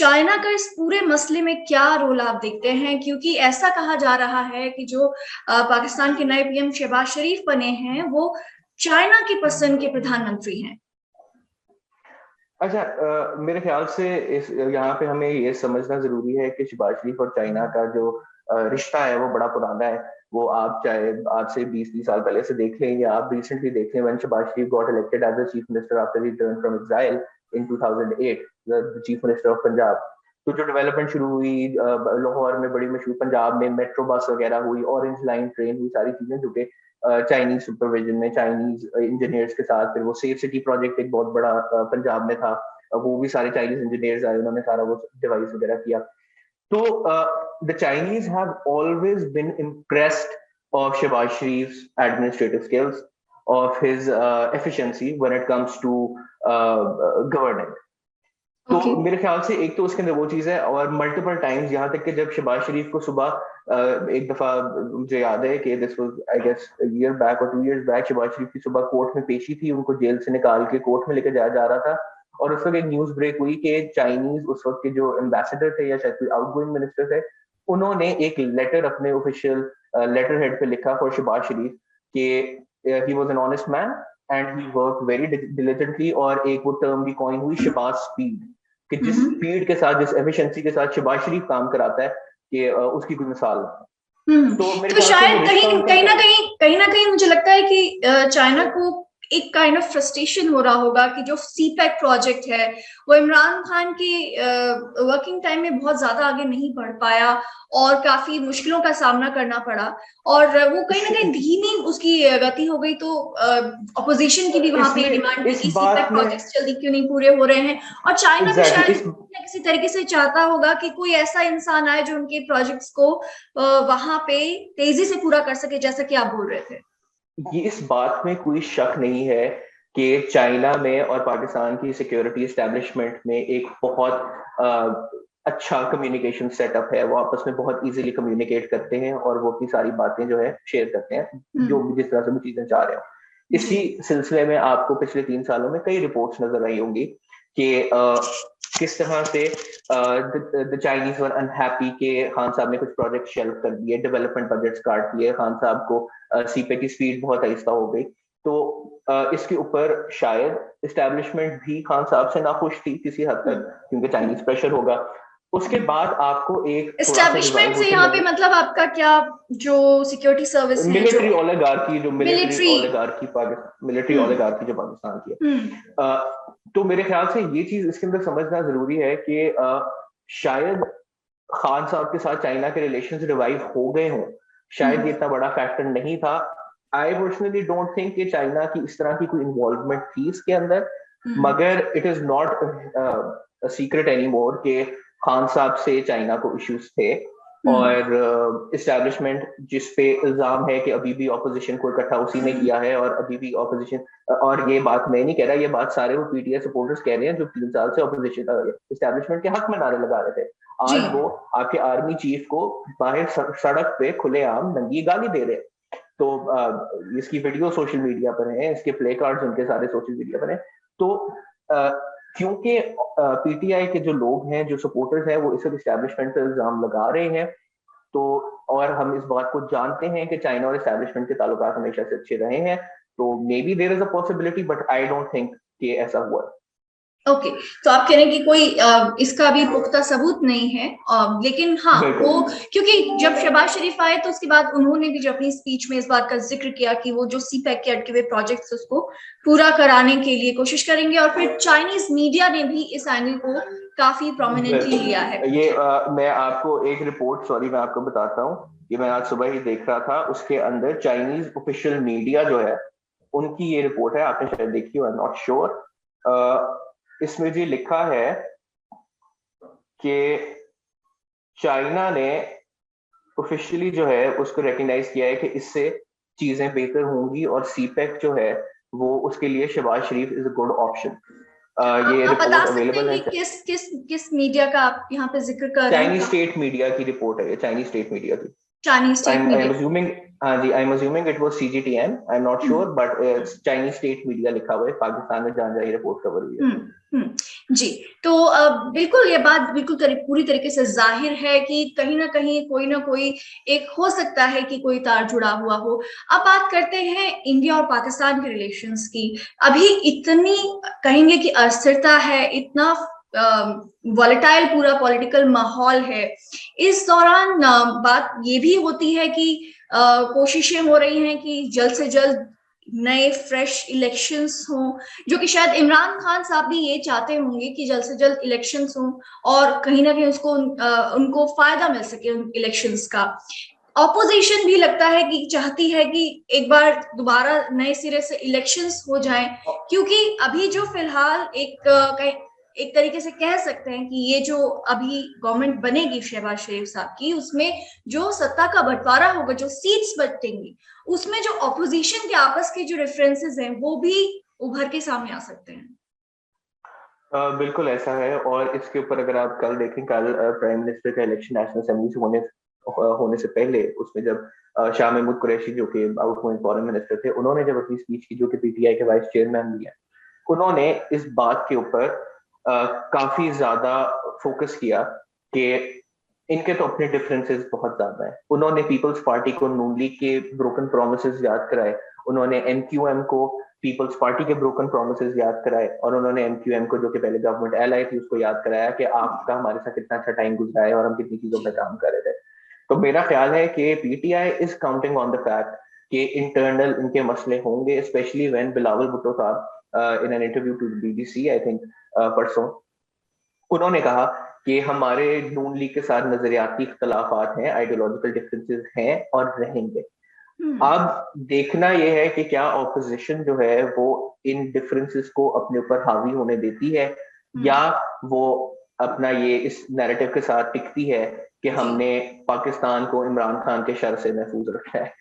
China का इस पूरे मसले में क्या रोल आप देखते हैं? क्योंकि ऐसा कहा जा रहा है कि जो पाकिस्तान के नए पीएम शहबाज शरीफ बने हैं, वो चाइना की पसंद के प्रधानमंत्री हैं। अच्छा, मेरे ख्याल से इस यहाँ पे हमें ये समझना जरूरी है कि शहबाज शरीफ और चाइना का जो रिश्ता है वो बड़ा पुराना है। वो आप चाहे आज से 20-30 साल पहले से देख लें या आप रिसेंटली देख लें, when Shahbaz Sharif got elected as the chief minister after return from exile in 2008, the chief minister of Punjab. तो जो डेवलपमेंट शुरू हुई लाहौर में, बड़ी मशहूर, पंजाब में मेट्रो बस वगैरह हुई, ऑरेंज लाइन ट्रेन हुई, सारी चीजें जो कि चाइनीज सुपरविजन में चाइनीज इंजीनियर्स के साथ, फिर वो सेफ सिटी प्रोजेक्ट एक बहुत बड़ा पंजाब में था, वो भी सारे चाइनीज इंजीनियर्स आए, उन्होंने सारा वो डिवाइस वगैरह किया। तो the Chinese have always been impressed of Shehbaz Sharif's administrative skills, of his efficiency when it comes to governing. तो ओके। मेरे ख्याल से एक तो उसके अंदर वो चीज है, और मल्टीपल टाइम्स, यहाँ तक कि जब शहबाज शरीफ को सुबह एक दफा मुझे याद है कि this was I guess year back और 2 years बैक, शहबाज शरीफ की सुबह कोर्ट में पेशी थी, उनको जेल से निकाल के कोर्ट में लेकर जाया जा रहा था, और उस वक्त एक न्यूज ब्रेक हुई कि चाइनीज उस वक्त के जो एम्बेसडर थे या शायद कोई आउटगोइंग मिनिस्टर थे, उन्होंने एक लेटर अपने ऑफिशियल लेटर हेड पे लिखा फॉर शहबाज शरीफ कि he was an honest man and he work very diligently, और एक वो टर्म भी कॉइन हुई, शहबाज स्पीड, कि जिस स्पीड के साथ, जिस एफिशिएंसी के साथ शहबाज शरीफ काम कराता है कि उसकी कोई मिसाल नहीं। तो मेरे तो ख्याल से शायद वो कहीं रिश्ता उनका कहीं ना कहीं मुझे लगता है कि चाइना को एक काइंड ऑफ फ्रस्ट्रेशन हो रहा होगा कि जो सीपैक प्रोजेक्ट है वो इमरान खान की वर्किंग टाइम में बहुत ज्यादा आगे नहीं बढ़ पाया और काफी मुश्किलों का सामना करना पड़ा, और वो कहीं ना कहीं धीमी उसकी गति हो गई। तो अपोजिशन की भी वहां पे डिमांड थी इस कि सीपैक बात में प्रोजेक्ट्स जल्दी क्यों नहीं पूरे हो रहे हैं, और चाइना भी एग्जैक्टली शायद इस किसी न किसी तरीके से चाहता होगा कि कोई ऐसा इंसान आए जो उनके प्रोजेक्ट्स को वहां पे तेजी से पूरा कर सके, जैसा कि आप बोल रहे थे। ये इस बात में कोई शक नहीं है कि चाइना में और पाकिस्तान की सिक्योरिटी एस्टेब्लिशमेंट में एक बहुत अच्छा कम्युनिकेशन सेटअप है। वो आपस में बहुत इजीली कम्युनिकेट करते हैं और वो अपनी सारी बातें जो है शेयर करते हैं, जो भी जिस तरह से भी चीजें चाह रहे हो। इसी सिलसिले में आपको पिछले 3 सालों में कई रिपोर्ट्स नजर आई होंगी कि किस तरह से द चाइनीज वर अनहैप्पी कि खान साहब ने कुछ प्रोजेक्ट शेल्फ कर दिए, डेवलपमेंट बजट्स काट दिए, खान साहब को सीपे की स्पीड बहुत आहिस्ता हो गई। तो इसके ऊपर शायद इस्टेब्लिशमेंट भी खान साहब से नाखुश थी किसी हद तक, क्योंकि चाइनीज प्रेशर होगा। उसके बाद आपको एक थोड़ा सा एस्टेब्लिशमेंट रिवाइव से होते यहाँ पे नजर, मतलब आपका क्या, जो सिक्योरिटी सर्विस है, जो मिलिट्री ओलिगार्की, जो military military. Oligarchy Pakistan, military oligarchy जो पाकिस्तान की हम्म है। तो मेरे ख्याल से ये चीज इसके अंदर समझना जरूरी है कि शायद खान साहब के साथ चाइना के रिलेशंस रिवाइव हो गए हों, शायद ये इतना बड़ा फैक्टर नहीं था। आई पर्सनली डोंट थिंक कि चाइना की इस तरह की कोई इन्वॉल्वमेंट थी इसके अंदर, मगर it is not secret any more कि खान साहब से चाइना को इश्यूज थे, और इस्टेब्लिशमेंट जिस पे इल्जाम है कि अभी भी ऑपोजिशन को इकट्ठा उसी ने किया है, और अभी भी ऑपोजिशन, और ये बात मैं नहीं कह रहा, ये बात सारे वो पीटीआई सपोर्टर्स कह रहे हैं जो 3 साल से ऑपोजिशन इस्टेब्लिशमेंट के हक में नारे लगा रहे थे। आज वो आपके आर्मी चीफ को बाहर सड़क पे खुलेआम नंगी गाली दे रहे हैं। तो इसकी वीडियो सोशल मीडिया पर है, इसके प्ले कार्ड्स उनके सारे सोशल मीडिया पर हैं। तो क्योंकि पीटीआई के जो लोग हैं, जो सपोर्टर्स हैं, वो इस इस्टेब्लिशमेंट पर इल्जाम लगा रहे हैं, तो और हम इस बात को जानते हैं कि चाइना और एस्टेब्लिशमेंट के ताल्लुकात हमेशा से अच्छे रहे हैं, तो maybe there is a possibility, but I don't think कि ऐसा हुआ। ओके। तो आप कह रहे हैं कि कोई इसका भी पुख्ता सबूत नहीं है, लेकिन हाँ वो, बिल्कुल क्योंकि जब शहबाज शरीफ आए तो उसके बाद उन्होंने भी जो अपनी स्पीच में इस बात का जिक्र किया कि वो जो सीपैक के अटके हुए प्रोजेक्ट्स उसको पूरा कराने के लिए कोशिश करेंगे, और फिर चाइनीज मीडिया ने भी इस एंगल को काफी प्रोमिनेंटली लिया है। ये मैं आपको एक रिपोर्ट, सॉरी मैं आपको बताता हूँ, ये मैं आज सुबह ही देख रहा था, उसके अंदर चाइनीज ऑफिशियल मीडिया जो है उनकी ये रिपोर्ट है, आपने शायद देखी हो, आई एम नॉट श्योर। इसमें जी लिखा है कि चाइना ने ऑफिशियली जो है उसको रिकग्नाइज किया है कि इससे चीजें बेहतर होंगी, और सीपेक जो है वो उसके लिए शहबाज शरीफ इज अ गुड ऑप्शन। ये आप बता रिपोर्ट सकते हैं अवेलेबल है, कि किस किस किस मीडिया का आप यहाँ पे जिक्र कर रहे चाइनीज हैं? स्टेट मीडिया की रिपोर्ट है, ये चाइनीज स्टेट मीडिया की। Chinese state media. हाँ जी, I am assuming it was CGTN, I am not sure, but Chinese state media लिखा हुआ है पाकिस्तान में जहाँ जहाँ ये रिपोर्ट कवर हुई है। जी, तो बिल्कुल ये बात बिल्कुल पूरी तरीके से जाहिर है कि कहीं ना कोई एक हो सकता है कि कोई तार जुड़ा हुआ हो। अब बात करते हैं इंडिया और पाकिस्तान के रिलेशंस की। अभी इतनी कहेंगे कि अस्थिरता है, इतना वॉलेटाइल पूरा पॉलिटिकल माहौल है। इस दौरान बात ये भी होती है कि कोशिशें हो रही हैं कि जल्द से जल्द नए फ्रेश इलेक्शंस हों, जो कि शायद इमरान खान साहब भी ये चाहते होंगे कि जल्द से जल्द इलेक्शंस हों और कहीं ना कहीं उनको फायदा मिल सके उन इलेक्शंस का। ऑपोजिशन भी लगता है कि चाहती है कि एक बार दोबारा नए सिरे से इलेक्शंस हो जाएं, क्योंकि अभी जो फिलहाल एक तरीके से कह सकते हैं कि ये जो अभी गवर्नमेंट बनेगी शहबाज शरीफ साहब की, उसमें जो सत्ता का बंटवारा होगा, जो सीट्स बटेंगी, उसमें जो ऑपोजिशन के आपस के जो रेफरेंसेस हैं वो भी उभर के सामने आ सकते हैं। बिल्कुल ऐसा है। और इसके ऊपर अगर आप कल देखें, कल प्राइम मिनिस्टर का इलेक्शन नेशनल असेंबली से होने से पहले, उसमें जब शाह महमूद कुरैशी जो कि आउटगोइंग फॉरेन मिनिस्टर थे, उन्होंने जब अपनी स्पीच की, जो कि PTI के वाइस चेयरमैन भी है, उन्होंने इस बात के ऊपर काफी ज्यादा फोकस किया कि इनके तो अपने डिफरेंसेस बहुत ज्यादा है। उन्होंने पीपल्स पार्टी को नून लीग के ब्रोकन प्रोमिसेस याद कराए, उन्होंने MQM को पीपल्स पार्टी के ब्रोकन प्रोमिसेस याद कराए, और उन्होंने MQM को, जो कि पहले गवर्नमेंट एलाई थी, उसको याद कराया कि आपका हमारे साथ कितना अच्छा टाइम गुजरा है और हम कितनी चीजों पर काम कर रहे थे। तो मेरा ख्याल है कि PTI is counting on the fact कि इंटरनल इनके मसले होंगे, स्पेशली व्हेन बिलावल भुट्टो साहब in an interview to BBC, I think परसों, उन्होंने कहा कि हमारे नून लीग के साथ नजरियाती इख्तलाफात हैं, आइडियोलॉजिकल डिफरेंसेस हैं और रहेंगे। अब देखना यह है कि क्या ऑपोजिशन जो है वो इन डिफरेंसेस को अपने ऊपर हावी होने देती है, या वो अपना ये इस नैरेटिव के साथ टिकती है कि हमने पाकिस्तान को इमरान खान के शर से महफूज रखा है।